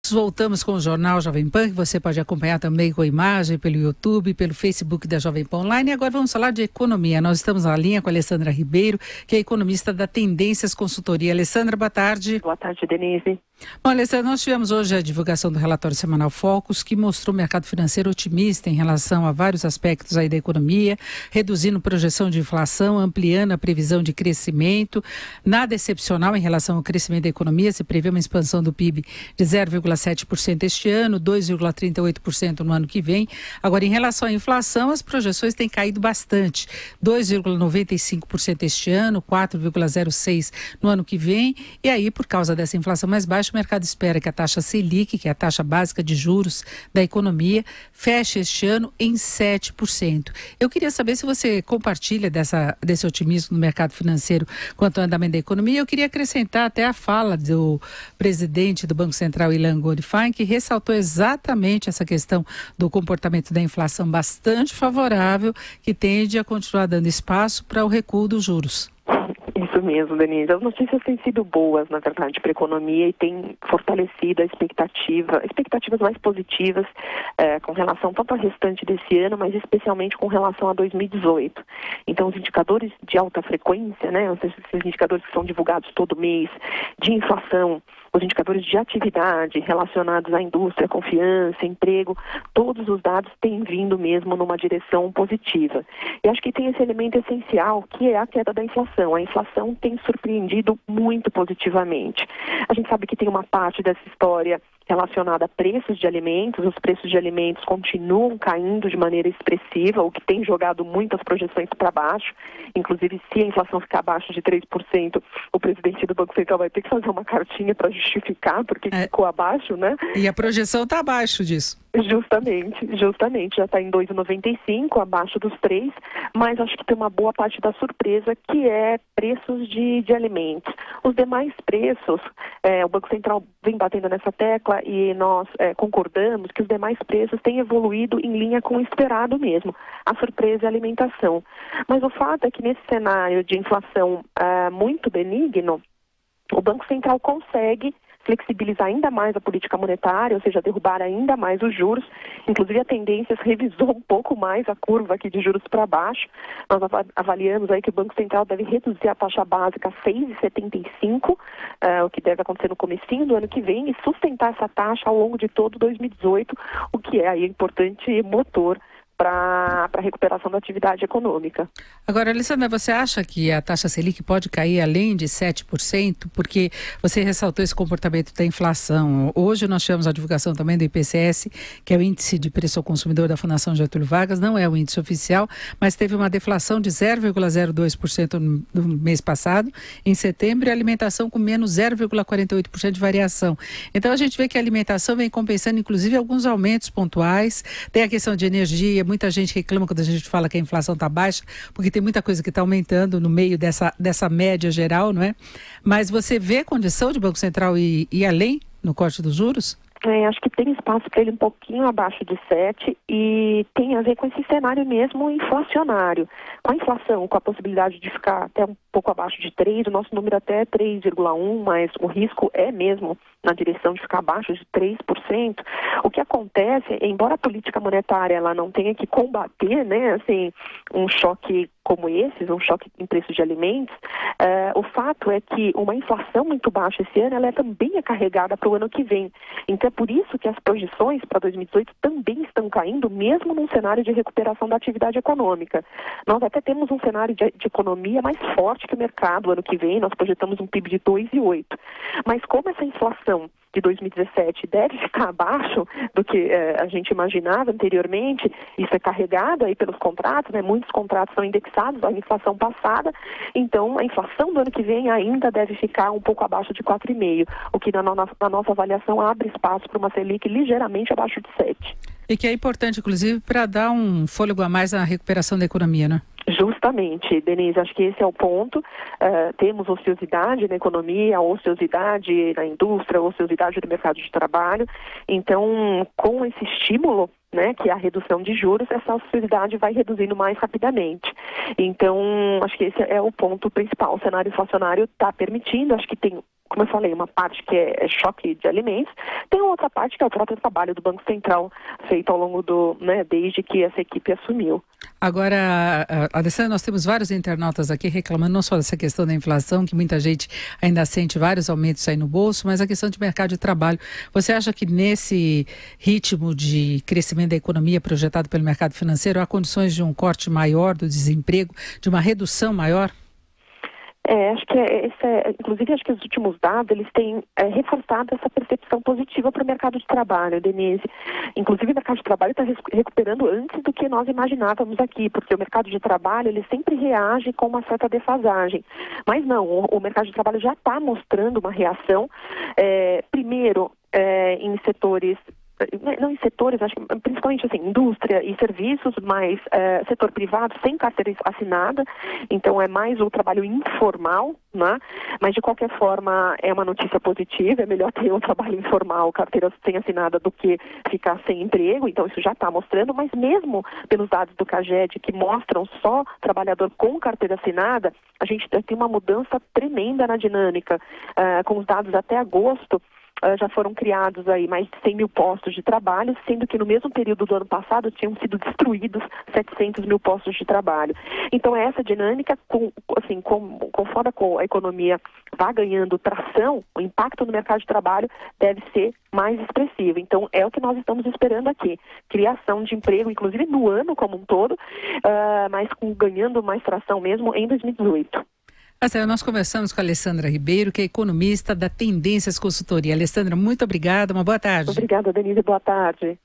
Voltamos com o Jornal Jovem Pan, que você pode acompanhar também com imagem pelo YouTube, pelo Facebook da Jovem Pan Online. E agora vamos falar de economia. Nós estamos na linha com a Alessandra Ribeiro, que é economista da Tendências Consultoria. Alessandra, boa tarde. Boa tarde, Denise. Bom, Alessandra, nós tivemos hoje a divulgação do relatório semanal Focus, que mostrou o mercado financeiro otimista em relação a vários aspectos aí da economia, reduzindo projeção de inflação, ampliando a previsão de crescimento. Nada excepcional em relação ao crescimento da economia, se prevê uma expansão do PIB de 0,7% este ano, 2,38% no ano que vem. Agora, em relação à inflação, as projeções têm caído bastante, 2,95% este ano, 4,06% no ano que vem. E aí, por causa dessa inflação mais baixa, o mercado espera que a taxa Selic, que é a taxa básica de juros da economia, feche este ano em 7%. Eu queria saber se você compartilha desse otimismo no mercado financeiro quanto ao andamento da economia. Eu queria acrescentar até a fala do presidente do Banco Central, Ilan Goldfein, que ressaltou exatamente essa questão do comportamento da inflação bastante favorável, que tende a continuar dando espaço para o recuo dos juros. Isso mesmo, Denise. As notícias têm sido boas, na verdade, para a economia e têm fortalecido a expectativas mais positivas com relação tanto ao restante desse ano, mas especialmente com relação a 2018. Então, os indicadores de alta frequência, né, esses indicadores que são divulgados todo mês, de inflação, os indicadores de atividade relacionados à indústria, confiança, emprego, todos os dados têm vindo mesmo numa direção positiva. E acho que tem esse elemento essencial, que é a queda da inflação. A inflação tem surpreendido muito positivamente. A gente sabe que tem uma parte dessa história relacionada a preços de alimentos. Os preços de alimentos continuam caindo de maneira expressiva, o que tem jogado muitas projeções para baixo. Inclusive, se a inflação ficar abaixo de 3%, o presidente do Banco Central vai ter que fazer uma cartinha para justificar porque ficou abaixo, né? E a projeção está abaixo disso. Justamente, já está em 2,95, abaixo dos 3, mas acho que tem uma boa parte da surpresa, que é preços de alimentos. Os demais preços, o Banco Central vem batendo nessa tecla e nós concordamos que os demais preços têm evoluído em linha com o esperado mesmo. A surpresa é a alimentação. Mas o fato é que nesse cenário de inflação muito benigno, o Banco Central consegue flexibilizar ainda mais a política monetária, ou seja, derrubar ainda mais os juros. Inclusive, a Tendências revisou um pouco mais a curva aqui de juros para baixo. Nós avaliamos aí que o Banco Central deve reduzir a taxa básica a 6,75, o que deve acontecer no comecinho do ano que vem, e sustentar essa taxa ao longo de todo 2018, o que é aí importante motor para a recuperação da atividade econômica. Agora, Alessandra, você acha que a taxa Selic pode cair além de 7%? Porque você ressaltou esse comportamento da inflação. Hoje nós tivemos a divulgação também do IPCS, que é o Índice de Preço ao Consumidor da Fundação Getúlio Vargas, não é o índice oficial, mas teve uma deflação de 0,02% no mês passado, em setembro, e a alimentação com menos 0,48% de variação. Então a gente vê que a alimentação vem compensando, inclusive, alguns aumentos pontuais. Tem a questão de energia. Muita gente reclama quando a gente fala que a inflação está baixa, porque tem muita coisa que está aumentando no meio dessa média geral, não é? Mas você vê condição de Banco Central ir além no corte dos juros? Acho que tem espaço para ele um pouquinho abaixo de 7 e tem a ver com esse cenário mesmo inflacionário. Com a inflação, com a possibilidade de ficar até um pouco abaixo de 3, o nosso número até é 3,1, mas o risco é mesmo na direção de ficar abaixo de 3%. O que acontece, embora a política monetária ela não tenha que combater, né, assim, um choque como esses, um choque em preços de alimentos, o fato é que uma inflação muito baixa esse ano, ela também é carregada para o ano que vem. Então é por isso que as projeções para 2018 também estão caindo, mesmo num cenário de recuperação da atividade econômica. Nós até temos um cenário de economia mais forte que o mercado ano que vem, nós projetamos um PIB de 2,8. Mas como essa inflação de 2017 deve ficar abaixo do que a gente imaginava anteriormente, isso é carregado aí pelos contratos, né? Muitos contratos são indexados à inflação passada, então a inflação do ano que vem ainda deve ficar um pouco abaixo de 4,5, o que na nossa avaliação abre espaço para uma Selic ligeiramente abaixo de 7. E que é importante, inclusive, para dar um fôlego a mais na recuperação da economia, né? Justamente, Denise, acho que esse é o ponto. Temos ociosidade na economia, ociosidade na indústria, ociosidade no mercado de trabalho. Então, com esse estímulo, né, que é a redução de juros, essa ociosidade vai reduzindo mais rapidamente. Então, acho que esse é o ponto principal. O cenário inflacionário está permitindo, acho que tem, como eu falei, uma parte que é choque de alimentos, tem outra parte que é o próprio trabalho do Banco Central feito ao longo desde que essa equipe assumiu. Agora, Alessandra, nós temos vários internautas aqui reclamando não só dessa questão da inflação, que muita gente ainda sente vários aumentos aí no bolso, mas a questão de mercado de trabalho. Você acha que nesse ritmo de crescimento da economia projetado pelo mercado financeiro, há condições de um corte maior do desemprego, de uma redução maior? Acho que inclusive acho que os últimos dados, eles têm reforçado essa percepção positiva para o mercado de trabalho, Denise. Inclusive o mercado de trabalho está recuperando antes do que nós imaginávamos aqui, porque o mercado de trabalho, ele sempre reage com uma certa defasagem. Mas não, o mercado de trabalho já está mostrando uma reação, primeiro em setores, não em setores, acho que principalmente assim, indústria e serviços, mas setor privado sem carteira assinada, então é mais o trabalho informal, né? Mas de qualquer forma é uma notícia positiva, é melhor ter um trabalho informal, carteira sem assinada, do que ficar sem emprego, então isso já está mostrando, mas mesmo pelos dados do CAGED que mostram só trabalhador com carteira assinada, a gente tem uma mudança tremenda na dinâmica, com os dados até agosto. Já foram criados aí mais de 100 mil postos de trabalho, sendo que no mesmo período do ano passado tinham sido destruídos 700 mil postos de trabalho. Então essa dinâmica, conforme a economia vai ganhando tração, o impacto no mercado de trabalho deve ser mais expressivo. Então é o que nós estamos esperando aqui. Criação de emprego, inclusive no ano como um todo, mas ganhando mais tração mesmo em 2018. Nós conversamos com a Alessandra Ribeiro, que é economista da Tendências Consultoria. Alessandra, muito obrigada, uma boa tarde. Obrigada, Denise, boa tarde.